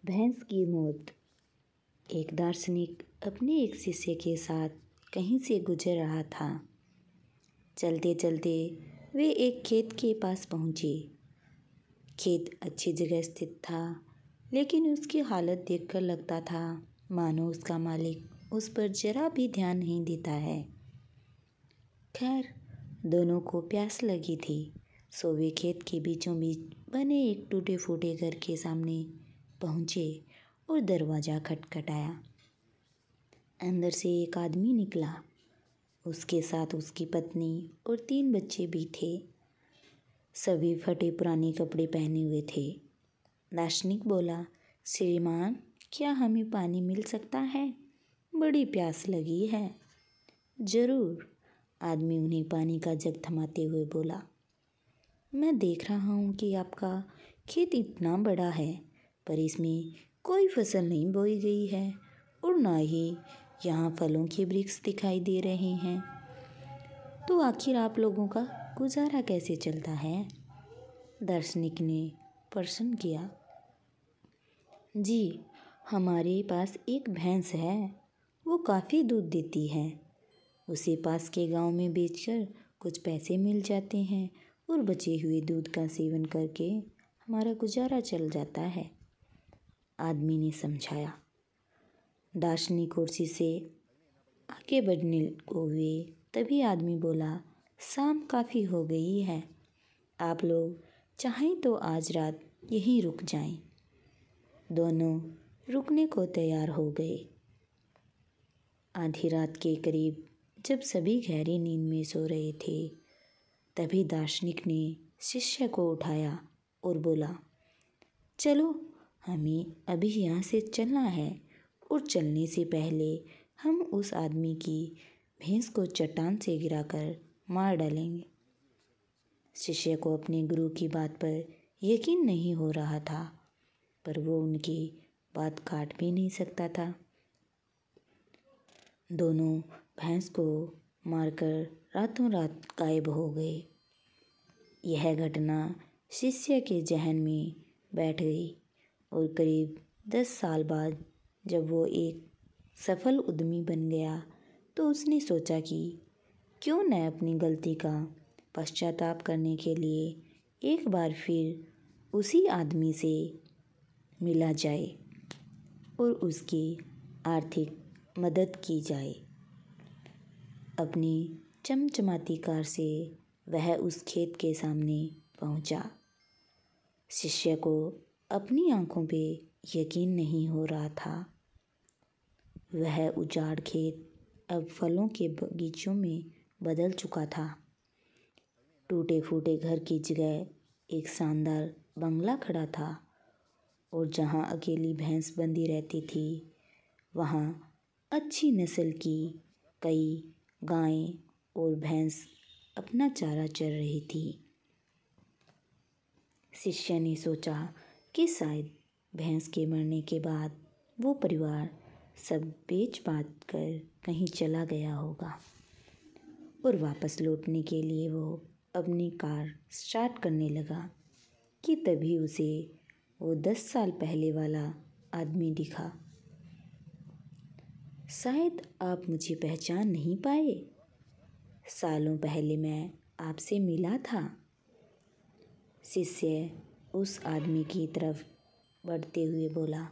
भैंस की मौत। एक दार्शनिक अपने एक शिष्य के साथ कहीं से गुजर रहा था। चलते चलते वे एक खेत के पास पहुँचे। खेत अच्छी जगह स्थित था, लेकिन उसकी हालत देखकर लगता था मानो उसका मालिक उस पर जरा भी ध्यान नहीं देता है। खैर, दोनों को प्यास लगी थी, सो वे खेत के बीचों बीच बने एक टूटे फूटे घर के सामने पहुँचे और दरवाज़ा खटखटाया। अंदर से एक आदमी निकला। उसके साथ उसकी पत्नी और 3 बच्चे भी थे। सभी फटे पुराने कपड़े पहने हुए थे। दार्शनिक बोला, श्रीमान, क्या हमें पानी मिल सकता है? बड़ी प्यास लगी है। जरूर, आदमी उन्हें पानी का जग थमाते हुए बोला। मैं देख रहा हूँ कि आपका खेत इतना बड़ा है, पर इसमें कोई फसल नहीं बोई गई है और ना ही यहाँ फलों के वृक्ष दिखाई दे रहे हैं। तो आखिर आप लोगों का गुजारा कैसे चलता है? दार्शनिक ने प्रश्न किया। जी, हमारे पास एक भैंस है, वो काफ़ी दूध देती है। उसे पास के गांव में बेचकर कुछ पैसे मिल जाते हैं और बचे हुए दूध का सेवन करके हमारा गुजारा चल जाता है, आदमी ने समझाया। दार्शनिक कुर्सी से आगे बढ़ने को हुए तभी आदमी बोला, शाम काफ़ी हो गई है, आप लोग चाहें तो आज रात यहीं रुक जाएं। दोनों रुकने को तैयार हो गए। आधी रात के करीब जब सभी गहरी नींद में सो रहे थे, तभी दार्शनिक ने शिष्य को उठाया और बोला, चलो, हमें अभी यहाँ से चलना है और चलने से पहले हम उस आदमी की भैंस को चट्टान से गिराकर मार डालेंगे। शिष्य को अपने गुरु की बात पर यकीन नहीं हो रहा था, पर वो उनकी बात काट भी नहीं सकता था। दोनों भैंस को मारकर रातों रात गायब हो गए। यह घटना शिष्य के जहन में बैठ गई और करीब 10 साल बाद जब वो एक सफल उद्यमी बन गया, तो उसने सोचा कि क्यों न अपनी गलती का पश्चाताप करने के लिए एक बार फिर उसी आदमी से मिला जाए और उसकी आर्थिक मदद की जाए। अपनी चमचमाती कार से वह उस खेत के सामने पहुंचा। शिष्य को अपनी आंखों पे यकीन नहीं हो रहा था। वह उजाड़ खेत अब फलों के बगीचों में बदल चुका था। टूटे फूटे घर की जगह एक शानदार बंगला खड़ा था और जहाँ अकेली भैंस बंधी रहती थी, वहाँ अच्छी नस्ल की कई गायें और भैंस अपना चारा चर रही थी। शिष्य ने सोचा कि शायद भैंस के मरने के बाद वो परिवार सब बेच बाच कर कहीं चला गया होगा और वापस लौटने के लिए वो अपनी कार स्टार्ट करने लगा कि तभी उसे वो 10 साल पहले वाला आदमी दिखा। शायद आप मुझे पहचान नहीं पाए, सालों पहले मैं आपसे मिला था। शिष्य उस आदमी की तरफ बढ़ते हुए बोला,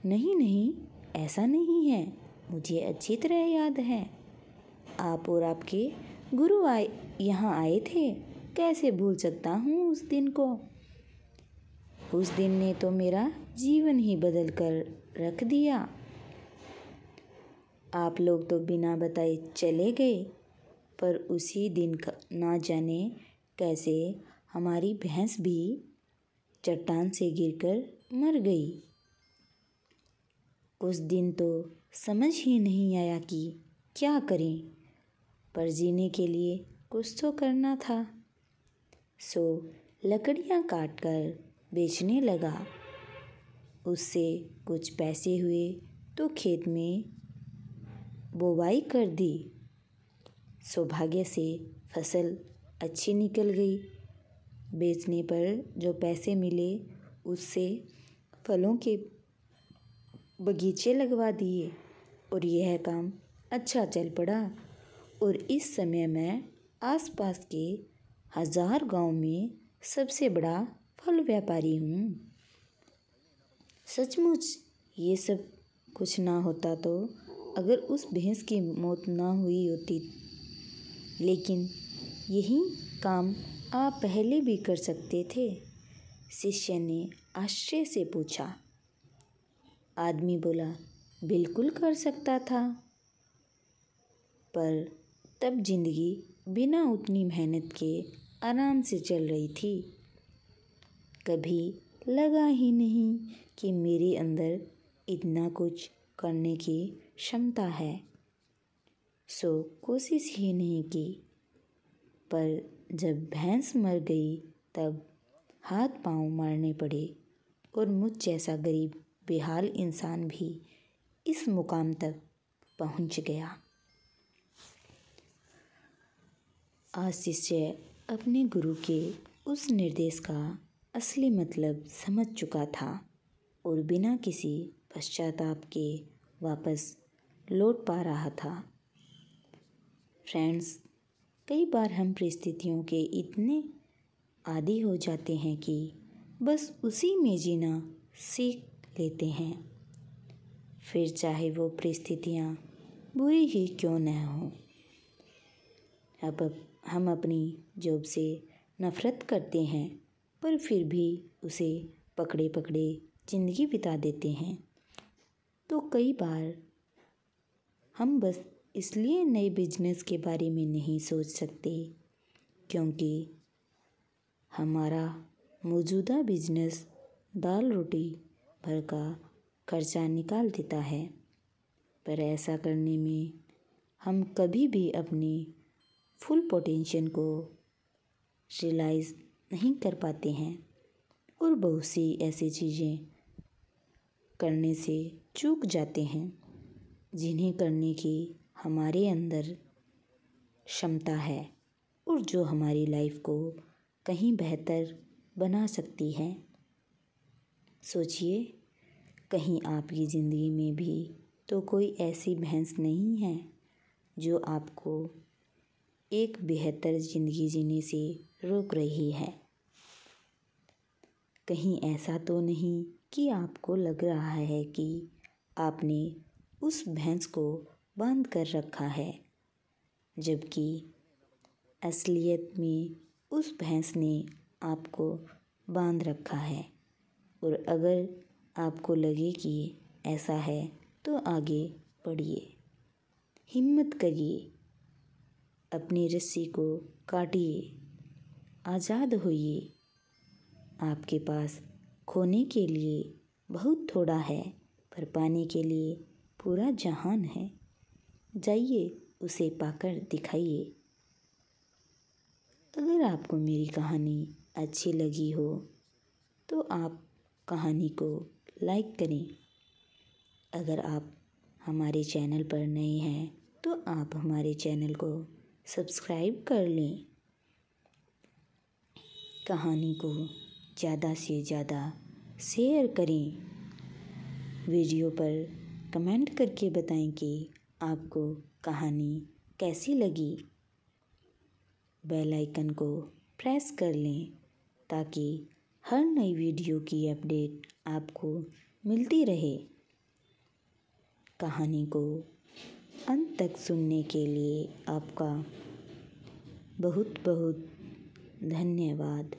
नहीं नहीं, ऐसा नहीं है, मुझे अच्छी तरह याद है। आप और आपके गुरु यहाँ आए थे, कैसे भूल सकता हूँ उस दिन को। उस दिन ने तो मेरा जीवन ही बदल कर रख दिया। आप लोग तो बिना बताए चले गए, पर उसी दिन ना जाने कैसे हमारी भैंस भी चट्टान से गिरकर मर गई। उस दिन तो समझ ही नहीं आया कि क्या करें, पर जीने के लिए कुछ तो करना था, सो लकड़ियाँ काट कर बेचने लगा। उससे कुछ पैसे हुए तो खेत में बोवाई कर दी। सौभाग्य से फसल अच्छी निकल गई। बेचने पर जो पैसे मिले उससे फलों के बगीचे लगवा दिए और यह काम अच्छा चल पड़ा। और इस समय मैं आसपास के 1000 गांव में सबसे बड़ा फल व्यापारी हूँ। सचमुच ये सब कुछ ना होता तो अगर उस भैंस की मौत ना हुई होती, लेकिन यही काम आप पहले भी कर सकते थे। शिष्य ने आश्चर्य से पूछा। आदमी बोला, बिल्कुल कर सकता था, पर तब जिंदगी बिना उतनी मेहनत के आराम से चल रही थी। कभी लगा ही नहीं कि मेरे अंदर इतना कुछ करने की क्षमता है, सो कोशिश ही नहीं की। पर जब भैंस मर गई तब हाथ पांव मारने पड़े और मुझ जैसा गरीब बेहाल इंसान भी इस मुकाम तक पहुंच गया। आज शिष्य अपने गुरु के उस निर्देश का असली मतलब समझ चुका था और बिना किसी पश्चाताप के वापस लौट पा रहा था। फ्रेंड्स, कई बार हम परिस्थितियों के इतने आदी हो जाते हैं कि बस उसी में जीना सीख लेते हैं, फिर चाहे वो परिस्थितियाँ बुरी ही क्यों न हों। अब हम अपनी जॉब से नफ़रत करते हैं, पर फिर भी उसे पकड़े पकड़े ज़िंदगी बिता देते हैं। तो कई बार हम बस इसलिए नए बिजनेस के बारे में नहीं सोच सकते क्योंकि हमारा मौजूदा बिजनेस दाल रोटी भर का खर्चा निकाल देता है। पर ऐसा करने में हम कभी भी अपनी फुल पोटेंशियल को रियलाइज़ नहीं कर पाते हैं और बहुत सी ऐसी चीज़ें करने से चूक जाते हैं जिन्हें करने की हमारे अंदर क्षमता है और जो हमारी लाइफ को कहीं बेहतर बना सकती है। सोचिए, कहीं आपकी ज़िंदगी में भी तो कोई ऐसी भैंस नहीं है जो आपको एक बेहतर ज़िंदगी जीने से रोक रही है। कहीं ऐसा तो नहीं कि आपको लग रहा है कि आपने उस भैंस को बांध कर रखा है, जबकि असलियत में उस भैंस ने आपको बांध रखा है। और अगर आपको लगे कि ऐसा है तो आगे बढ़िए, हिम्मत करिए, अपनी रस्सी को काटिए, आज़ाद होइए। आपके पास खोने के लिए बहुत थोड़ा है, पर पाने के लिए पूरा जहान है। जाइए, उसे पाकर दिखाइए। अगर आपको मेरी कहानी अच्छी लगी हो तो आप कहानी को लाइक करें। अगर आप हमारे चैनल पर नए हैं तो आप हमारे चैनल को सब्सक्राइब कर लें। कहानी को ज़्यादा से ज़्यादा शेयर करें। वीडियो पर कमेंट करके बताएं कि आपको कहानी कैसी लगी। बेल आइकन को प्रेस कर लें ताकि हर नई वीडियो की अपडेट आपको मिलती रहे। कहानी को अंत तक सुनने के लिए आपका बहुत बहुत धन्यवाद।